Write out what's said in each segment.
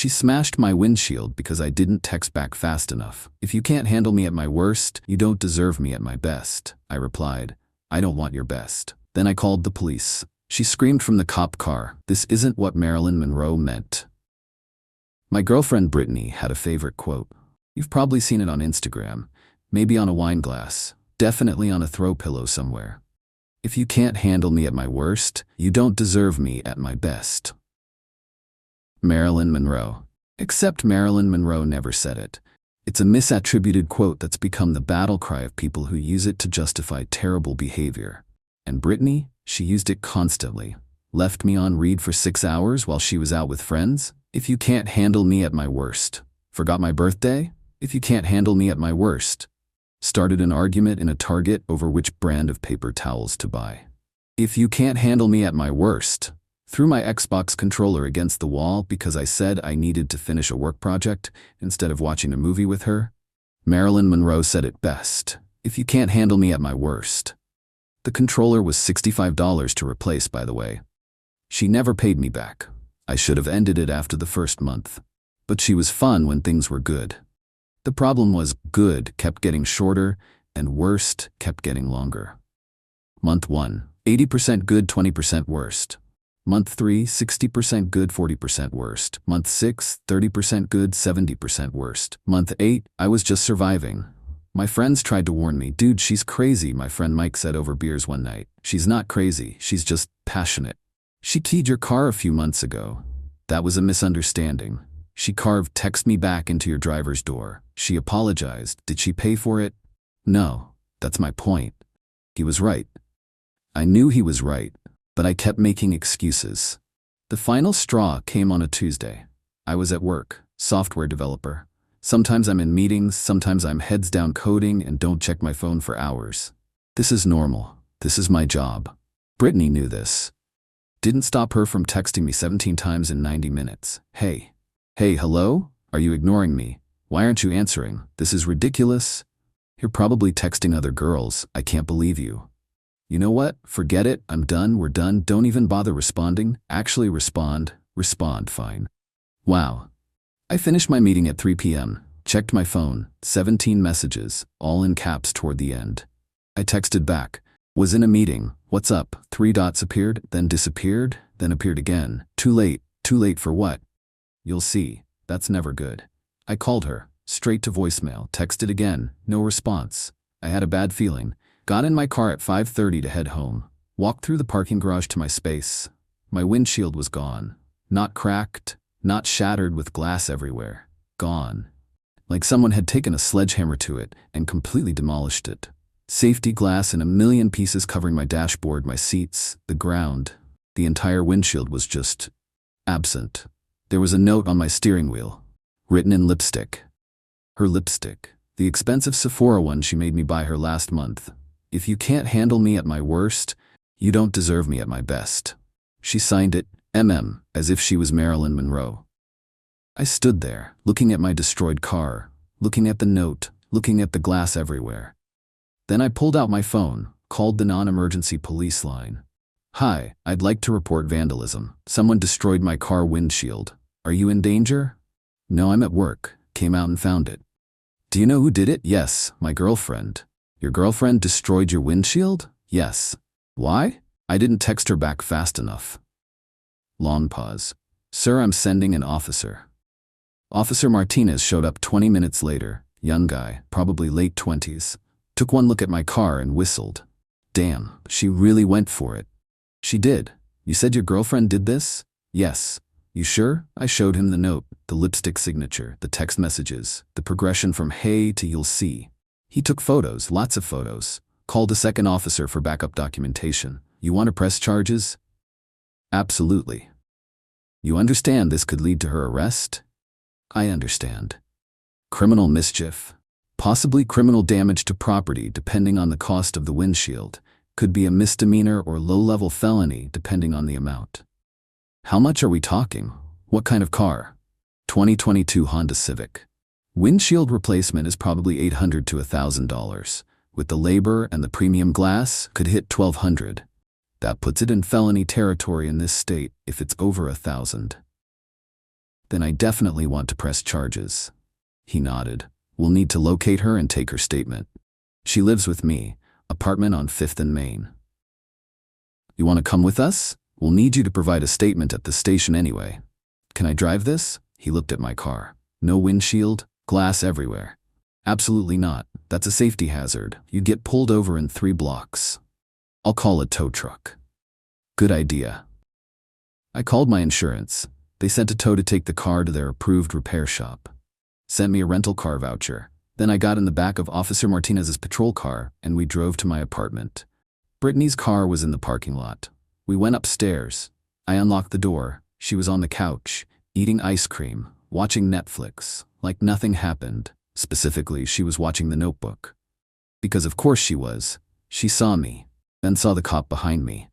She smashed my windshield because I didn't text back fast enough. If you can't handle me at my worst, you don't deserve me at my best, I replied. I don't want your best. Then I called the police. She screamed from the cop car, "This isn't what Marilyn Monroe meant." My girlfriend Brittany had a favorite quote. You've probably seen it on Instagram, maybe on a wine glass, definitely on a throw pillow somewhere. If you can't handle me at my worst, you don't deserve me at my best. Marilyn Monroe. Except Marilyn Monroe never said it. It's a misattributed quote that's become the battle cry of people who use it to justify terrible behavior. And Brittany, she used it constantly. Left me on read for 6 hours while she was out with friends? If you can't handle me at my worst. Forgot my birthday? If you can't handle me at my worst. Started an argument in a Target over which brand of paper towels to buy. If you can't handle me at my worst. Threw my Xbox controller against the wall because I said I needed to finish a work project instead of watching a movie with her. Marilyn Monroe said it best. If you can't handle me at my worst. The controller was $65 to replace, by the way. She never paid me back. I should have ended it after the first month. But she was fun when things were good. The problem was good kept getting shorter and worst kept getting longer. Month 1, 80% good, 20% worst. Month 3, 60% good, 40% worst. Month 6, 30% good, 70% worst. Month 8, I was just surviving. My friends tried to warn me, dude, she's crazy, my friend Mike said over beers one night. She's not crazy, she's just passionate. She keyed your car a few months ago. That was a misunderstanding. She carved "text me back" into your driver's door. She apologized. Did she pay for it? No, that's my point. He was right. I knew he was right, but I kept making excuses. The final straw came on a Tuesday. I was at work, software developer. Sometimes I'm in meetings, sometimes I'm heads down coding and don't check my phone for hours. This is normal. This is my job. Brittany knew this. Didn't stop her from texting me 17 times in 90 minutes. Hey, hello? Are you ignoring me? Why aren't you answering? This is ridiculous. You're probably texting other girls. I can't believe you. You know what? Forget it. I'm done. We're done. Don't even bother responding. Actually respond. Respond, fine. Wow. I finished my meeting at 3 p.m. Checked my phone. 17 messages, all in caps toward the end. I texted back. Was in a meeting. What's up? 3 dots appeared, then disappeared, then appeared again. Too late. Too late for what? You'll see. That's never good. I called her. Straight to voicemail. Texted again. No response. I had a bad feeling. Got in my car at 5:30 to head home. Walked through the parking garage to my space. My windshield was gone. Not cracked, not shattered with glass everywhere. Gone. Like someone had taken a sledgehammer to it and completely demolished it. Safety glass in a million pieces covering my dashboard, my seats, the ground. The entire windshield was just absent. There was a note on my steering wheel, written in lipstick. Her lipstick. The expensive Sephora one she made me buy her last month. If you can't handle me at my worst, you don't deserve me at my best. She signed it, MM, as if she was Marilyn Monroe. I stood there, looking at my destroyed car, looking at the note, looking at the glass everywhere. Then I pulled out my phone, called the non-emergency police line. Hi, I'd like to report vandalism. Someone destroyed my car windshield. Are you in danger? No, I'm at work. Came out and found it. Do you know who did it? Yes, my girlfriend. Your girlfriend destroyed your windshield? Yes. Why? I didn't text her back fast enough. Long pause. Sir, I'm sending an officer. Officer Martinez showed up 20 minutes later. Young guy, probably late 20s. Took one look at my car and whistled. Damn, she really went for it. She did. You said your girlfriend did this? Yes. You sure? I showed him the note, the lipstick signature, the text messages, the progression from hey to you'll see. He took photos, lots of photos. Called a second officer for backup documentation. You want to press charges? Absolutely. You understand this could lead to her arrest? I understand. Criminal mischief. Possibly criminal damage to property depending on the cost of the windshield. Could be a misdemeanor or low-level felony depending on the amount. How much are we talking? What kind of car? 2022 Honda Civic. Windshield replacement is probably $800 to $1,000. With the labor and the premium glass, could hit $1,200. That puts it in felony territory in this state if it's over $1,000. Then I definitely want to press charges. He nodded. We'll need to locate her and take her statement. She lives with me, apartment on 5th and Main. You want to come with us? We'll need you to provide a statement at the station anyway. Can I drive this? He looked at my car. No windshield, glass everywhere. Absolutely not. That's a safety hazard. You'd get pulled over in 3 blocks. I'll call a tow truck. Good idea. I called my insurance. They sent a tow to take the car to their approved repair shop. Sent me a rental car voucher. Then I got in the back of Officer Martinez's patrol car and we drove to my apartment. Brittany's car was in the parking lot. We went upstairs. I unlocked the door. She was on the couch, eating ice cream, watching Netflix, like nothing happened. Specifically, she was watching The Notebook. Because of course she was. She saw me, then saw the cop behind me.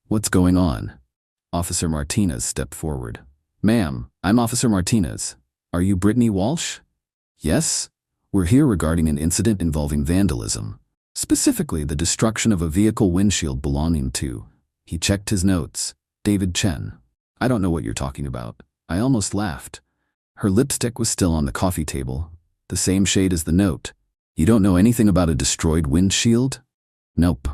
What's going on? Officer Martinez stepped forward. Ma'am, I'm Officer Martinez. Are you Brittany Walsh? Yes. We're here regarding an incident involving vandalism. Specifically, the destruction of a vehicle windshield belonging to, he checked his notes, David Chen. I don't know what you're talking about. I almost laughed. Her lipstick was still on the coffee table, the same shade as the note. You don't know anything about a destroyed windshield? Nope.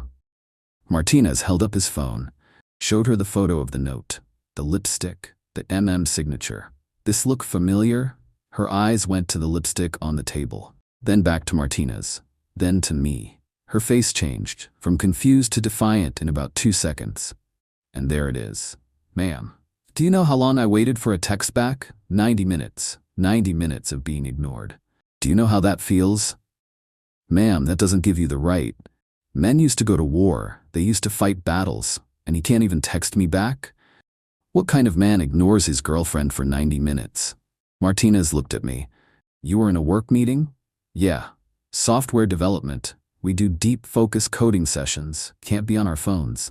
Martinez held up his phone, showed her the photo of the note, the lipstick, the signature. This looked familiar. Her eyes went to the lipstick on the table, then back to Martinez, then to me. Her face changed, from confused to defiant in about 2 seconds. And there it is. Ma'am, do you know how long I waited for a text back? 90 minutes. 90 minutes of being ignored. Do you know how that feels? Ma'am, that doesn't give you the right. Men used to go to war. They used to fight battles. And he can't even text me back? What kind of man ignores his girlfriend for 90 minutes? Martinez looked at me. You were in a work meeting? Yeah. Software development. We do deep focus coding sessions. Can't be on our phones.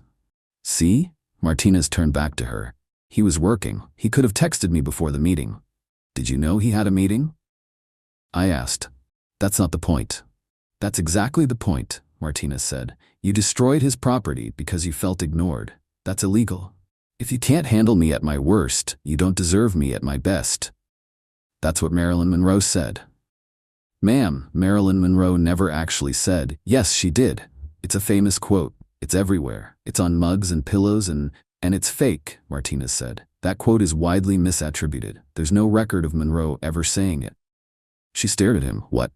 See? Martinez turned back to her. He was working. He could have texted me before the meeting. Did you know he had a meeting? I asked. That's not the point. That's exactly the point, Martinez said. You destroyed his property because you felt ignored. That's illegal. If you can't handle me at my worst, you don't deserve me at my best. That's what Marilyn Monroe said. Ma'am, Marilyn Monroe never actually said, yes, she did. It's a famous quote. It's everywhere. It's on mugs and pillows and it's fake, Martinez said. That quote is widely misattributed. There's no record of Monroe ever saying it. She stared at him. What?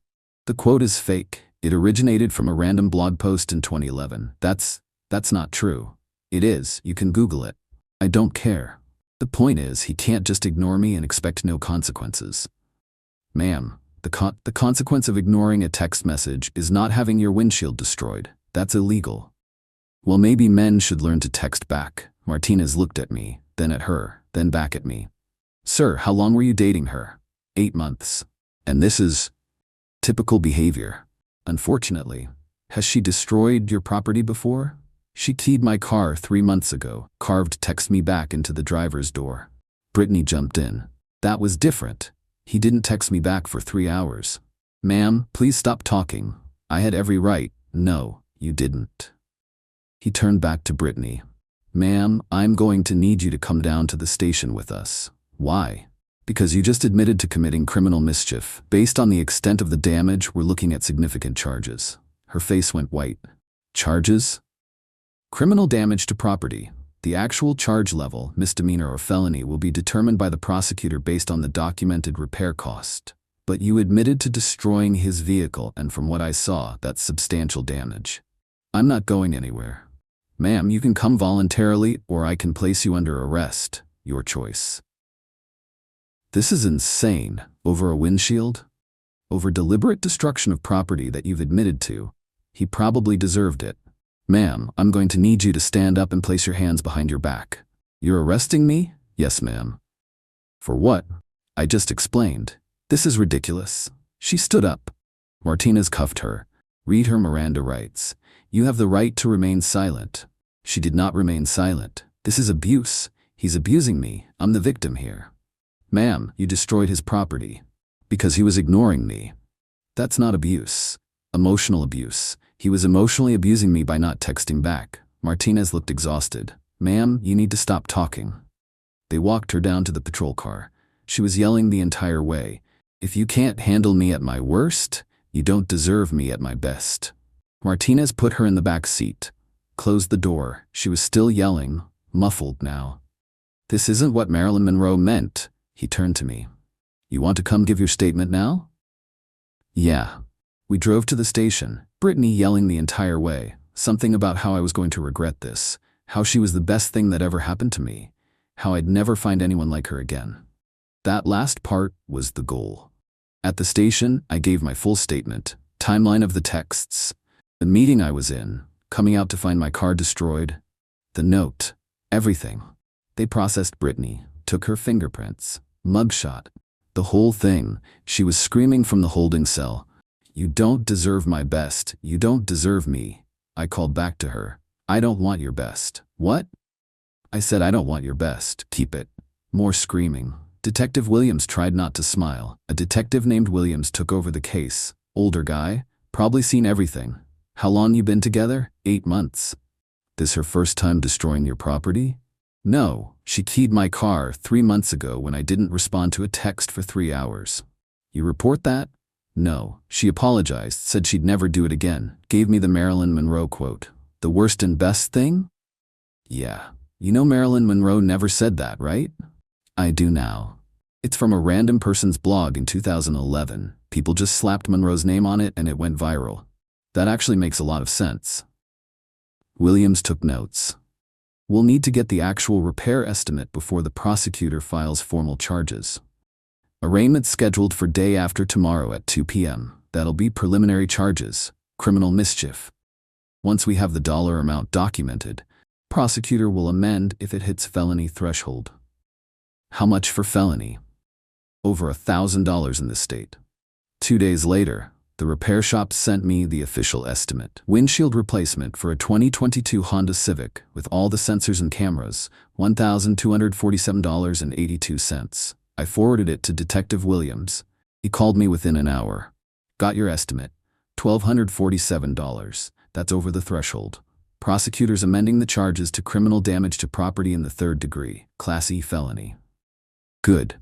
The quote is fake. It originated from a random blog post in 2011. That's not true. It is. You can Google it. I don't care. The point is, he can't just ignore me and expect no consequences. Ma'am, the consequence of ignoring a text message is not having your windshield destroyed. That's illegal. Well, maybe men should learn to text back. Martinez looked at me, then at her, then back at me. Sir, how long were you dating her? 8 months. And this is typical behavior. Unfortunately, has she destroyed your property before? She keyed my car 3 months ago, carved text me back into the driver's door. Brittany jumped in. That was different. He didn't text me back for 3 hours. Ma'am, please stop talking. I had every right. No, you didn't. He turned back to Brittany. Ma'am, I'm going to need you to come down to the station with us. Why? Because you just admitted to committing criminal mischief. Based on the extent of the damage, we're looking at significant charges. Her face went white. Charges? Criminal damage to property. The actual charge level, misdemeanor or felony, will be determined by the prosecutor based on the documented repair cost. But you admitted to destroying his vehicle, and from what I saw, that's substantial damage. I'm not going anywhere. Ma'am, you can come voluntarily, or I can place you under arrest. Your choice. This is insane. Over a windshield? Over deliberate destruction of property that you've admitted to. He probably deserved it. Ma'am, I'm going to need you to stand up and place your hands behind your back. You're arresting me? Yes, ma'am. For what? I just explained. This is ridiculous. She stood up. Martinez cuffed her. Read her Miranda rights. You have the right to remain silent. She did not remain silent. This is abuse. He's abusing me. I'm the victim here. Ma'am, you destroyed his property. Because he was ignoring me. That's not abuse. Emotional abuse. He was emotionally abusing me by not texting back. Martinez looked exhausted. Ma'am, you need to stop talking. They walked her down to the patrol car. She was yelling the entire way. If you can't handle me at my worst, you don't deserve me at my best. Martinez put her in the back seat, closed the door. She was still yelling, muffled now. This isn't what Marilyn Monroe meant. He turned to me. You want to come give your statement now? Yeah. We drove to the station, Brittany yelling the entire way, something about how I was going to regret this, how she was the best thing that ever happened to me, how I'd never find anyone like her again. That last part was the goal. At the station, I gave my full statement, timeline of the texts, the meeting I was in, coming out to find my car destroyed, the note, everything. They processed Brittany, took her fingerprints, mugshot, the whole thing. She was screaming from the holding cell, "You don't deserve my best, you don't deserve me." I called back to her, "I don't want your best." "What?" I said, "I don't want your best, keep it." More screaming. Detective Williams tried not to smile. A detective named Williams took over the case. Older guy, probably seen everything. "How long you been together?" 8 months. "This her first time destroying your property?" "No, she keyed my car 3 months ago when I didn't respond to a text for 3 hours." "You report that?" "No, she apologized, said she'd never do it again, gave me the Marilyn Monroe quote. The worst and best thing?" "Yeah. You know Marilyn Monroe never said that, right?" "I do now. It's from a random person's blog in 2011. People just slapped Monroe's name on it and it went viral. That actually makes a lot of sense." Williams took notes. "We'll need to get the actual repair estimate before the prosecutor files formal charges. Arraignment scheduled for day after tomorrow at 2 p.m. That'll be preliminary charges, criminal mischief. Once we have the dollar amount documented, prosecutor will amend if it hits felony threshold." "How much for felony?" "Over $1,000 in this state." 2 days later, the repair shop sent me the official estimate. Windshield replacement for a 2022 Honda Civic with all the sensors and cameras, $1,247.82. I forwarded it to Detective Williams. He called me within an hour. "Got your estimate. $1,247. That's over the threshold. Prosecutors amending the charges to criminal damage to property in the 3rd degree, Class E felony." "Good.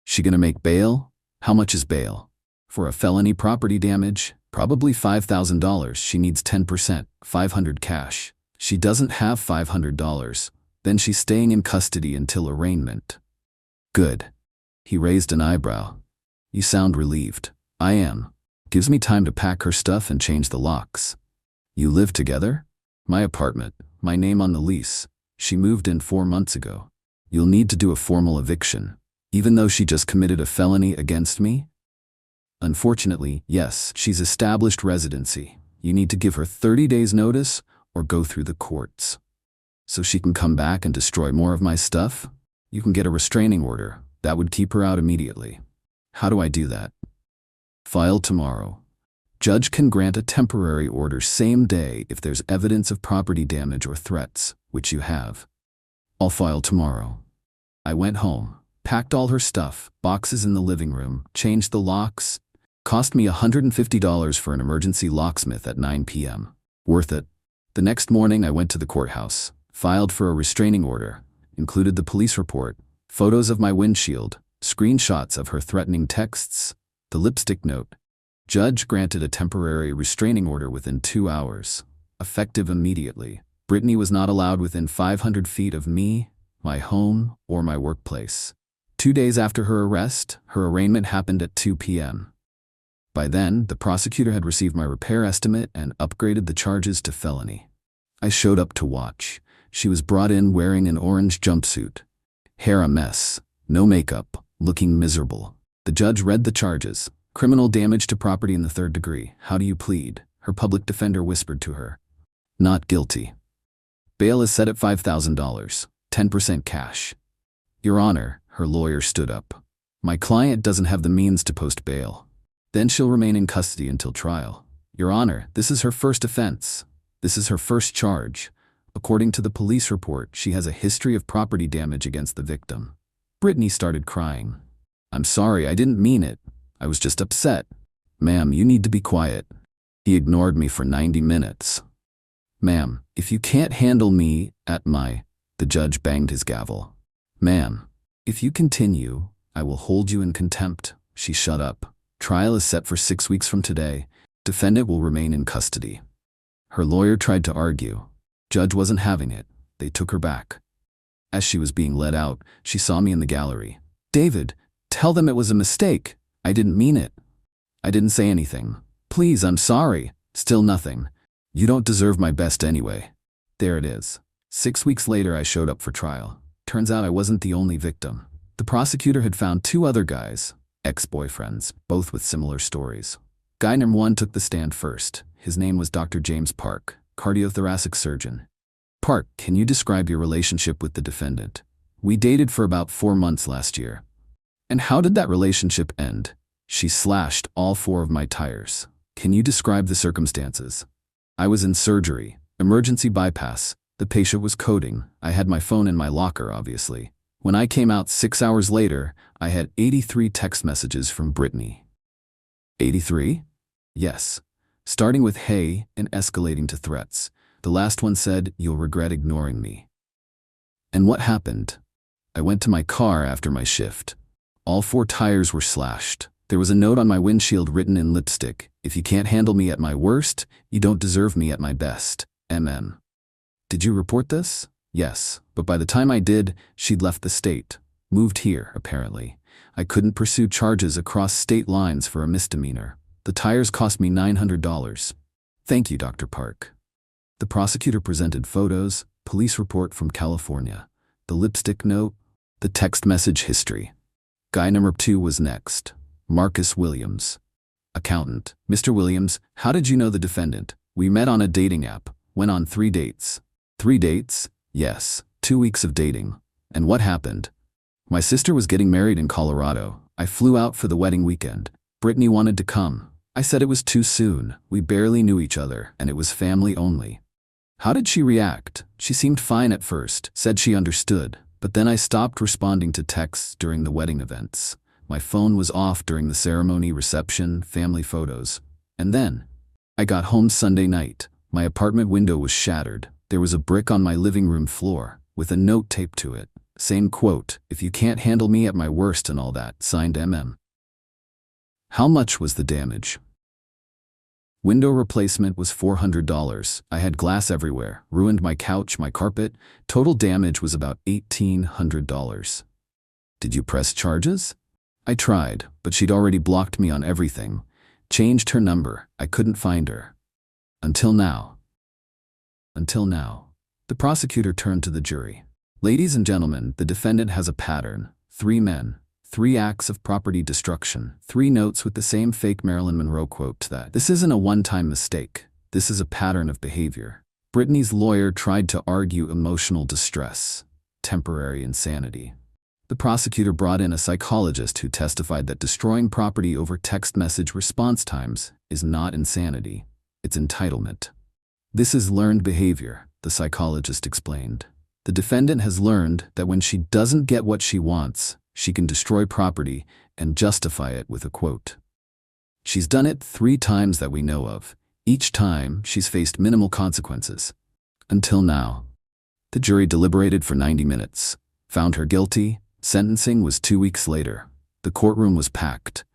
She gonna make bail?" "How much is bail?" "For a felony property damage, probably $5,000. She needs 10%, $500 cash. She doesn't have $500. Then she's staying in custody until arraignment." "Good." He raised an eyebrow. "You sound relieved." "I am. Gives me time to pack her stuff and change the locks." "You live together?" "My apartment, my name on the lease. She moved in 4 months ago." "You'll need to do a formal eviction, even though she just committed a felony against me?" "Unfortunately, yes. She's established residency. You need to give her 30 days notice or go through the courts." "So she can come back and destroy more of my stuff?" "You can get a restraining order. That would keep her out immediately." "How do I do that?" "File tomorrow. Judge can grant a temporary order same day if there's evidence of property damage or threats, which you have." "I'll file tomorrow." I went home, packed all her stuff, boxes in the living room, changed the locks. Cost me $150 for an emergency locksmith at 9 p.m. Worth it. The next morning I went to the courthouse, filed for a restraining order, included the police report, photos of my windshield, screenshots of her threatening texts, the lipstick note. Judge granted a temporary restraining order within 2 hours, effective immediately. Brittany was not allowed within 500 feet of me, my home, or my workplace. 2 days after her arrest, her arraignment happened at 2 p.m. By then, the prosecutor had received my repair estimate and upgraded the charges to felony. I showed up to watch. She was brought in wearing an orange jumpsuit. Hair a mess, no makeup, looking miserable. The judge read the charges. Criminal damage to property in the 3rd degree. "How do you plead?" Her public defender whispered to her. "Not guilty. Bail is set at $5,000, 10% cash." "Your Honor," her lawyer stood up. "My client doesn't have the means to post bail. Then she'll remain in custody until trial." "Your Honor, this is her first offense. This is her first charge. According to the police report, she has a history of property damage against the victim." Brittany started crying. "I'm sorry, I didn't mean it. I was just upset." "Ma'am, you need to be quiet." He ignored me for 90 minutes. "Ma'am, if you can't handle me at my..." The judge banged his gavel. "Ma'am, if you continue, I will hold you in contempt. She shut up. Trial is set for 6 weeks from today. Defendant will remain in custody. Her lawyer tried to argue. Judge wasn't having it. They took her back. As she was being led out, she saw me in the gallery. David, tell them it was a mistake. I didn't mean it. I didn't say anything. Please, I'm sorry. Still nothing. You don't deserve my best anyway. There it is. 6 weeks later, I showed up for trial. Turns out I wasn't the only victim. The prosecutor had found 2 other guys, ex-boyfriends, both with similar stories. Guy number 1 took the stand first. His name was Dr. James Park, cardiothoracic surgeon. Park, can you describe your relationship with the defendant? We dated for about 4 months last year. And how did that relationship end? She slashed all 4 of my tires. Can you describe the circumstances? I was in surgery, emergency bypass. The patient was coding. I had my phone in my locker, obviously. When I came out 6 hours later, I had 83 text messages from Brittany. 83? Yes. Starting with hey and escalating to threats. The last one said, you'll regret ignoring me. And what happened? I went to my car after my shift. All 4 tires were slashed. There was a note on my windshield written in lipstick, if you can't handle me at my worst, you don't deserve me at my best. MM. Did you report this? Yes, but by the time I did, she'd left the state. Moved here, apparently. I couldn't pursue charges across state lines for a misdemeanor. The tires cost me $900. Thank you, Dr. Park. The prosecutor presented photos, police report from California, the lipstick note, the text message history. Guy number 2 was next. Marcus Williams. Accountant. Mr. Williams, how did you know the defendant? We met on a dating app, went on 3 dates. 3 dates? Yes, 2 weeks of dating. And what happened? My sister was getting married in Colorado. I flew out for the wedding weekend. Brittany wanted to come. I said it was too soon. We barely knew each other, and it was family only. How did she react? She seemed fine at first, said she understood, but then I stopped responding to texts during the wedding events. My phone was off during the ceremony, reception, family photos. And then, I got home Sunday night. My apartment window was shattered. There was a brick on my living room floor, with a note taped to it. Same quote, if you can't handle me at my worst and all that, signed MM. How much was the damage? Window replacement was $400. I had glass everywhere, ruined my couch, my carpet. Total damage was about $1,800. Did you press charges? I tried, but she'd already blocked me on everything. Changed her number. I couldn't find her. Until now. Until now. The prosecutor turned to the jury. Ladies and gentlemen, the defendant has a pattern. 3 men. 3 acts of property destruction, 3 notes with the same fake Marilyn Monroe quote to that. This isn't a one-time mistake. This is a pattern of behavior. Brittany's lawyer tried to argue emotional distress, temporary insanity. The prosecutor brought in a psychologist who testified that destroying property over text message response times is not insanity. It's entitlement. This is learned behavior, the psychologist explained. The defendant has learned that when she doesn't get what she wants, she can destroy property and justify it with a quote. She's done it 3 times that we know of. Each time, she's faced minimal consequences. Until now. The jury deliberated for 90 minutes. Found her guilty. Sentencing was 2 weeks later. The courtroom was packed.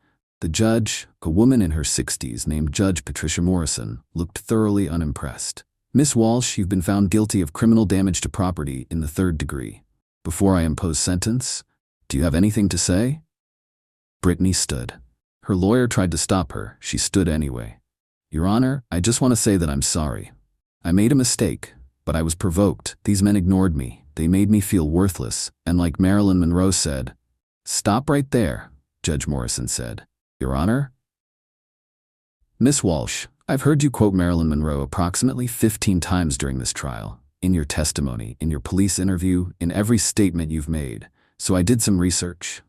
The judge, a woman in her 60s named Judge Patricia Morrison, looked thoroughly unimpressed. Miss Walsh, you've been found guilty of criminal damage to property in the 3rd degree. Before I impose sentence, do you have anything to say? Brittany stood. Her lawyer tried to stop her. She stood anyway. Your Honor, I just want to say that I'm sorry. I made a mistake, but I was provoked. These men ignored me. They made me feel worthless, and like Marilyn Monroe said, "Stop right there," Judge Morrison said. Your Honor? Miss Walsh, I've heard you quote Marilyn Monroe approximately 15 times during this trial, in your testimony, in your police interview, in every statement you've made. So I did some research.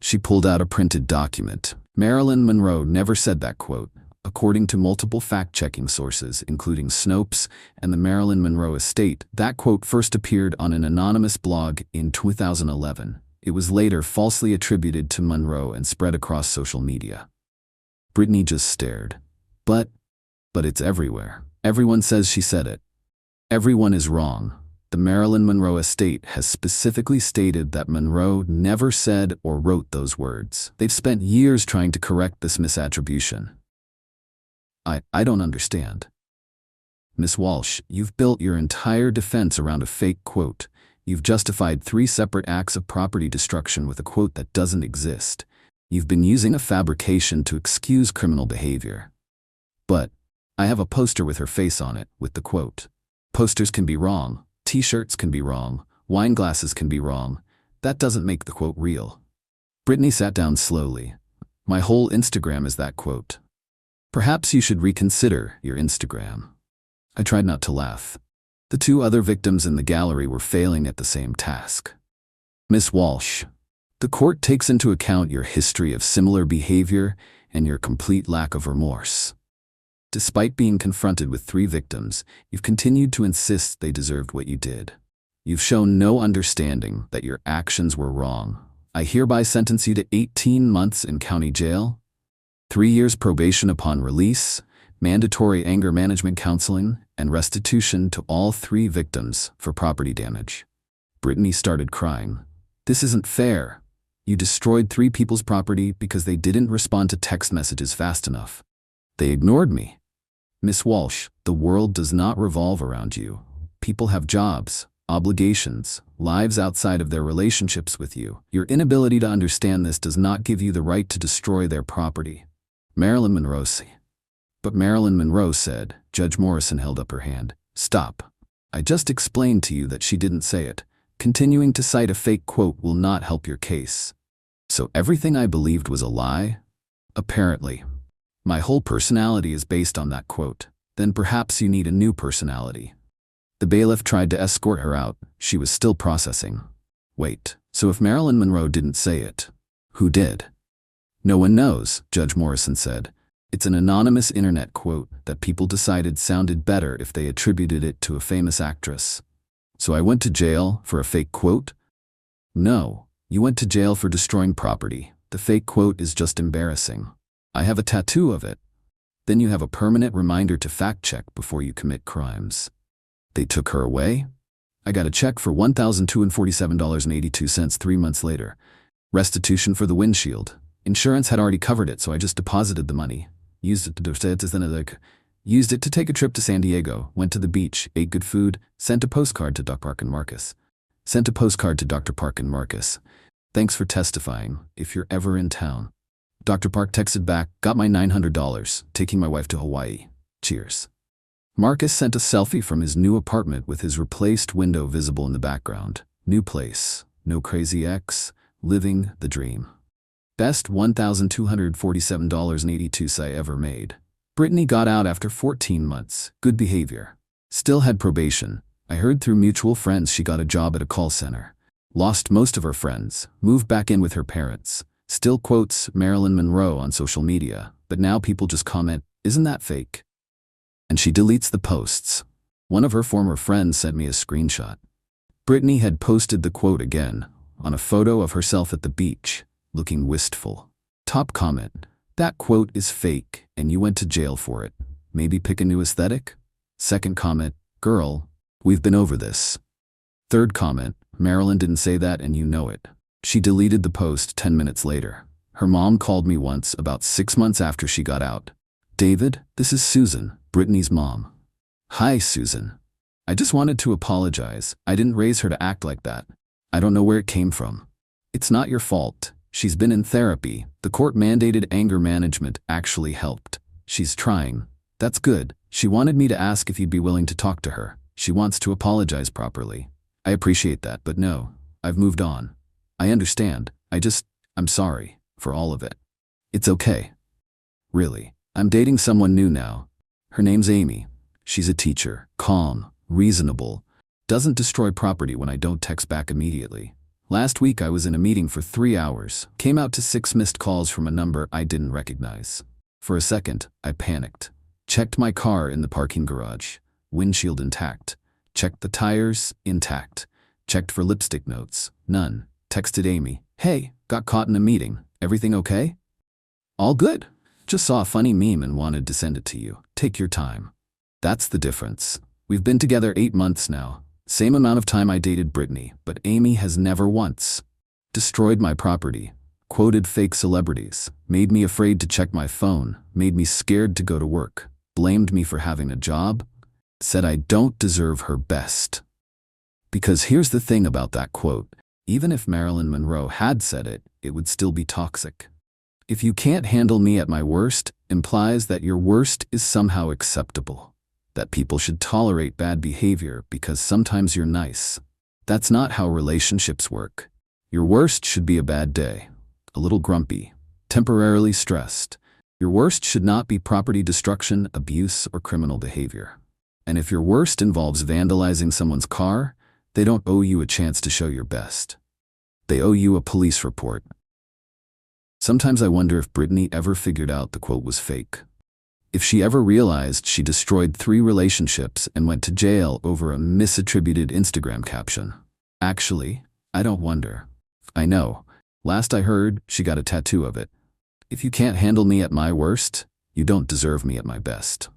She pulled out a printed document. Marilyn Monroe never said that quote. According to multiple fact-checking sources, including Snopes and the Marilyn Monroe estate, that quote first appeared on an anonymous blog in 2011. It was later falsely attributed to Monroe and spread across social media. Brittany just stared. But it's everywhere. Everyone says she said it. Everyone is wrong. The Marilyn Monroe estate has specifically stated that Monroe never said or wrote those words. They've spent years trying to correct this misattribution. I don't understand. Miss Walsh, you've built your entire defense around a fake quote. You've justified 3 separate acts of property destruction with a quote that doesn't exist. You've been using a fabrication to excuse criminal behavior. But I have a poster with her face on it, with the quote. Posters can be wrong, t-shirts can be wrong, wine glasses can be wrong. That doesn't make the quote real. Brittany sat down slowly. My whole Instagram is that quote. Perhaps you should reconsider your Instagram. I tried not to laugh. The 2 other victims in the gallery were failing at the same task. Miss Walsh, the court takes into account your history of similar behavior and your complete lack of remorse. Despite being confronted with 3 victims, you've continued to insist they deserved what you did. You've shown no understanding that your actions were wrong. I hereby sentence you to 18 months in county jail, 3 years probation upon release, mandatory anger management counseling, and restitution to all 3 victims for property damage. Brittany started crying. This isn't fair. You destroyed 3 people's property because they didn't respond to text messages fast enough. They ignored me. Miss Walsh, the world does not revolve around you. People have jobs, obligations, lives outside of their relationships with you. Your inability to understand this does not give you the right to destroy their property. Marilyn Monroe. But Marilyn Monroe said. Judge Morrison held up her hand. Stop. I just explained to you that she didn't say it. Continuing to cite a fake quote will not help your case. So everything I believed was a lie? Apparently. My whole personality is based on that quote. Then perhaps you need a new personality. The bailiff tried to escort her out. She was still processing. Wait, so if Marilyn Monroe didn't say it, who did? No one knows, Judge Morrison said. It's an anonymous internet quote that people decided sounded better if they attributed it to a famous actress. So I went to jail for a fake quote? No, you went to jail for destroying property. The fake quote is just embarrassing. I have a tattoo of it. Then you have a permanent reminder to fact-check before you commit crimes. They took her away? I got a check for $1,247.82 3 months later. Restitution for the windshield. Insurance had already covered it, so I just deposited the money. Used it to take a trip to San Diego, went to the beach, ate good food, sent a postcard to Dr. Park and Marcus. Thanks for testifying, if you're ever in town. Dr. Park texted back, got my $900, taking my wife to Hawaii. Cheers. Marcus sent a selfie from his new apartment with his replaced window visible in the background. New place, no crazy ex, living the dream. Best $1,247.82 I ever made. Brittany got out after 14 months. Good behavior. Still had probation. I heard through mutual friends she got a job at a call center. Lost most of her friends. Moved back in with her parents. Still quotes Marilyn Monroe on social media. But now people just comment, isn't that fake? And she deletes the posts. One of her former friends sent me a screenshot. Brittany had posted the quote again, on a photo of herself at the beach, looking wistful. Top comment, that quote is fake and you went to jail for it. Maybe pick a new aesthetic? Second comment, girl, we've been over this. Third comment, Marilyn didn't say that and you know it. She deleted the post 10 minutes later. Her mom called me once about 6 months after she got out. David, this is Susan, Brittany's mom. Hi, Susan. I just wanted to apologize. I didn't raise her to act like that. I don't know where it came from. It's not your fault. She's been in therapy. The court-mandated anger management actually helped. She's trying. That's good. She wanted me to ask if you'd be willing to talk to her. She wants to apologize properly. I appreciate that, but no, I've moved on. I understand. I'm sorry for all of it. It's okay. Really. I'm dating someone new now. Her name's Amy. She's a teacher. Calm, reasonable. Doesn't destroy property when I don't text back immediately. Last week I was in a meeting for 3 hours. Came out to 6 missed calls from a number I didn't recognize. For a second, I panicked. Checked my car in the parking garage. Windshield intact. Checked the tires, intact. Checked for lipstick notes. None. Texted Amy. Hey, got caught in a meeting. Everything okay? All good. Just saw a funny meme and wanted to send it to you. Take your time. That's the difference. We've been together 8 months now. Same amount of time I dated Britney, but Amy has never once destroyed my property, quoted fake celebrities, made me afraid to check my phone, made me scared to go to work, blamed me for having a job, said I don't deserve her best. Because here's the thing about that quote. Even if Marilyn Monroe had said it, it would still be toxic. If you can't handle me at my worst implies that your worst is somehow acceptable, that people should tolerate bad behavior because sometimes you're nice. That's not how relationships work. Your worst should be a bad day, a little grumpy, temporarily stressed. Your worst should not be property destruction, abuse, or criminal behavior. And if your worst involves vandalizing someone's car, they don't owe you a chance to show your best. They owe you a police report. Sometimes I wonder if Britney ever figured out the quote was fake. If she ever realized she destroyed 3 relationships and went to jail over a misattributed Instagram caption. Actually, I don't wonder. I know. Last I heard, she got a tattoo of it. If you can't handle me at my worst, you don't deserve me at my best.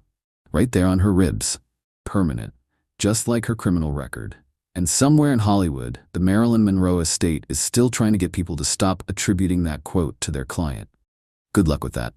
Right there on her ribs. Permanent. Just like her criminal record. And somewhere in Hollywood, the Marilyn Monroe estate is still trying to get people to stop attributing that quote to their client. Good luck with that.